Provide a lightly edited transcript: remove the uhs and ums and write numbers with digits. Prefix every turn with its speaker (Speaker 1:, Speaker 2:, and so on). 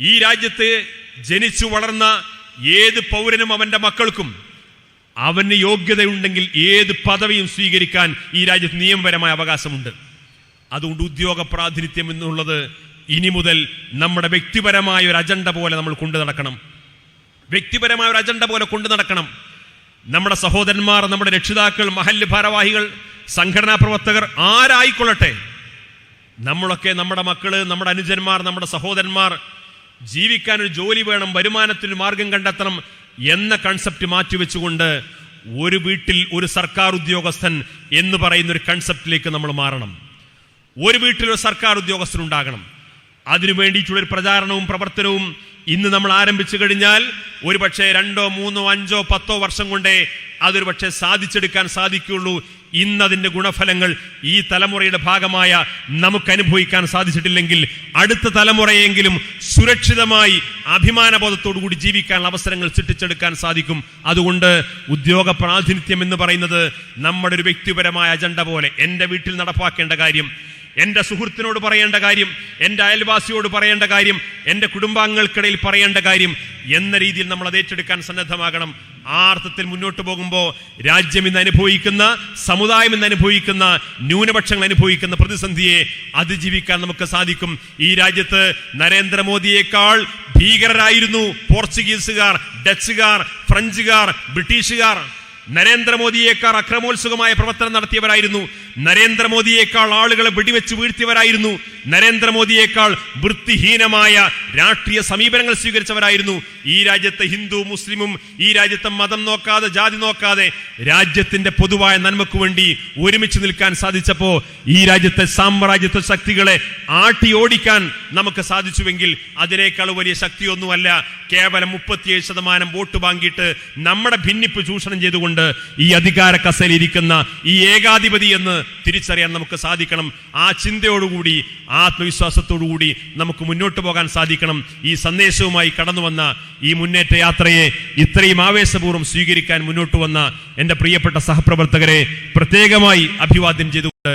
Speaker 1: ഈ രാജ്യത്ത് ജനിച്ചു വളർന്ന ഏത് പൗരനും അവന്റെ മക്കൾക്കും അവന് യോഗ്യതയുണ്ടെങ്കിൽ ഏത് പദവിയും സ്വീകരിക്കാൻ ഈ രാജ്യത്ത് നിയമപരമായ അവകാശമുണ്ട്. അതുകൊണ്ട് ഉദ്യോഗ പ്രാതിനിധ്യം എന്നുള്ളത് ഇനി മുതൽ നമ്മുടെ വ്യക്തിപരമായ ഒരു അജണ്ട പോലെ നമ്മൾ കൊണ്ടു നടക്കണം. വ്യക്തിപരമായ ഒരു അജണ്ട പോലെ കൊണ്ടു നടക്കണം. നമ്മുടെ സഹോദരന്മാർ, നമ്മുടെ രക്ഷിതാക്കൾ, മഹല്ല് ഭാരവാഹികൾ, സംഘടനാ പ്രവർത്തകർ ആരായിക്കൊള്ളട്ടെ, നമ്മളൊക്കെ നമ്മുടെ മക്കള്, നമ്മുടെ അനുജന്മാർ, നമ്മുടെ സഹോദരന്മാർ ജീവിക്കാൻ ഒരു ജോലി വേണം, വരുമാനത്തിന് മാർഗം കണ്ടെത്തണം എന്ന കൺസെപ്റ്റ് മാറ്റിവെച്ചുകൊണ്ട് ഒരു വീട്ടിൽ ഒരു സർക്കാർ ഉദ്യോഗസ്ഥൻ എന്ന് പറയുന്ന ഒരു കൺസെപ്റ്റിലേക്ക് നമ്മൾ മാറണം. ഒരു വീട്ടിൽ ഒരു സർക്കാർ ഉദ്യോഗസ്ഥൻ ഉണ്ടാകണം. അതിനു വേണ്ടിയിട്ടുള്ളൊരു പ്രചാരണവും പ്രവർത്തനവും ഇന്ന് നമ്മൾ ആരംഭിച്ചു കഴിഞ്ഞാൽ ഒരു പക്ഷേ 2, 3, 5, 10 വർഷം കൊണ്ടേ അതൊരു പക്ഷേ സാധിച്ചെടുക്കാൻ സാധിക്കുള്ളൂ. ഇന്നതിൻ്റെ ഗുണഫലങ്ങൾ ഈ തലമുറയുടെ ഭാഗമായ നമുക്ക് അനുഭവിക്കാൻ സാധിച്ചിട്ടില്ലെങ്കിൽ അടുത്ത തലമുറയെങ്കിലും സുരക്ഷിതമായി അഭിമാനബോധത്തോടുകൂടി ജീവിക്കാനുള്ള അവസരങ്ങൾ സൃഷ്ടിച്ചെടുക്കാൻ സാധിക്കും. അതുകൊണ്ട് ഉദ്യോഗ പ്രാതിനിധ്യം എന്ന് പറയുന്നത് നമ്മുടെ ഒരു വ്യക്തിപരമായ അജണ്ട പോലെ എൻ്റെ വീട്ടിൽ നടപ്പാക്കേണ്ട കാര്യം, എൻ്റെ സുഹൃത്തിനോട് പറയേണ്ട കാര്യം, എൻ്റെ അയൽവാസിയോട് പറയേണ്ട കാര്യം, എൻ്റെ കുടുംബാംഗങ്ങൾക്കിടയിൽ പറയേണ്ട കാര്യം എന്ന രീതിയിൽ നമ്മൾ അത് ഏറ്റെടുക്കാൻ സന്നദ്ധമാകണം. ആ അർത്ഥത്തിൽ മുന്നോട്ട് പോകുമ്പോൾ രാജ്യം ഇന്ന് അനുഭവിക്കുന്ന, സമുദായം ഇന്ന് അനുഭവിക്കുന്ന, ന്യൂനപക്ഷങ്ങൾ അനുഭവിക്കുന്ന പ്രതിസന്ധിയെ അതിജീവിക്കാൻ നമുക്ക് സാധിക്കും. ഈ രാജ്യത്ത് നരേന്ദ്രമോദിയേക്കാൾ ഭീകരരായിരുന്നു പോർച്ചുഗീസുകാർ, ഡച്ചുകാർ, ഫ്രഞ്ചുകാർ, ബ്രിട്ടീഷുകാർ. നരേന്ദ്രമോദിയേക്കാൾ അക്രമോത്സുകമായ പ്രവർത്തനം നടത്തിയവരായിരുന്നു. നരേന്ദ്രമോദിയേക്കാൾ ആളുകളെ വെടിവെച്ച് വീഴ്ത്തിയവരായിരുന്നു. നരേന്ദ്രമോദിയേക്കാൾ വൃത്തിഹീനമായ രാഷ്ട്രീയ സമീപനങ്ങൾ സ്വീകരിച്ചവരായിരുന്നു. ഈ രാജ്യത്തെ ഹിന്ദു മുസ്ലിമും ഈ രാജ്യത്തെ മതം നോക്കാതെ, ജാതി നോക്കാതെ രാജ്യത്തിന്റെ പൊതുവായ നന്മയ്ക്കു വേണ്ടി ഒരുമിച്ച് നിൽക്കാൻ സാധിച്ചപ്പോ ഈ രാജ്യത്തെ സാമ്രാജ്യത്വ ശക്തികളെ ആട്ടി ഓടിക്കാൻ നമുക്ക് സാധിച്ചുവെങ്കിൽ അതിനേക്കാൾ വലിയ ശക്തിയൊന്നുമല്ല കേവലം 37% വോട്ട് വാങ്ങിയിട്ട് നമ്മുടെ ഭിന്നിപ്പ് ചൂഷണം ചെയ്തുകൊണ്ട് ഈ അധികാര കസേരയിലിരിക്കുന്ന ഈ ഏകാധിപതി എന്ന് തിരിച്ചറിയാൻ നമുക്ക് സാധിക്കണം. ആ ചിന്തയോടുകൂടി, ആത്മവിശ്വാസത്തോടുകൂടി നമുക്ക് മുന്നോട്ട് പോകാൻ സാധിക്കണം. ഈ സന്ദേശവുമായി കടന്നു വന്ന ഈ മുന്നേറ്റ യാത്രയെ ഇത്രയും ആവേശപൂർവ്വം സ്വീകരിക്കാൻ മുന്നോട്ട് വന്ന എൻ്റെ പ്രിയപ്പെട്ട സഹപ്രവർത്തകരെ പ്രത്യേകമായി അഭിവാദ്യം ചെയ്തുകൊണ്ട്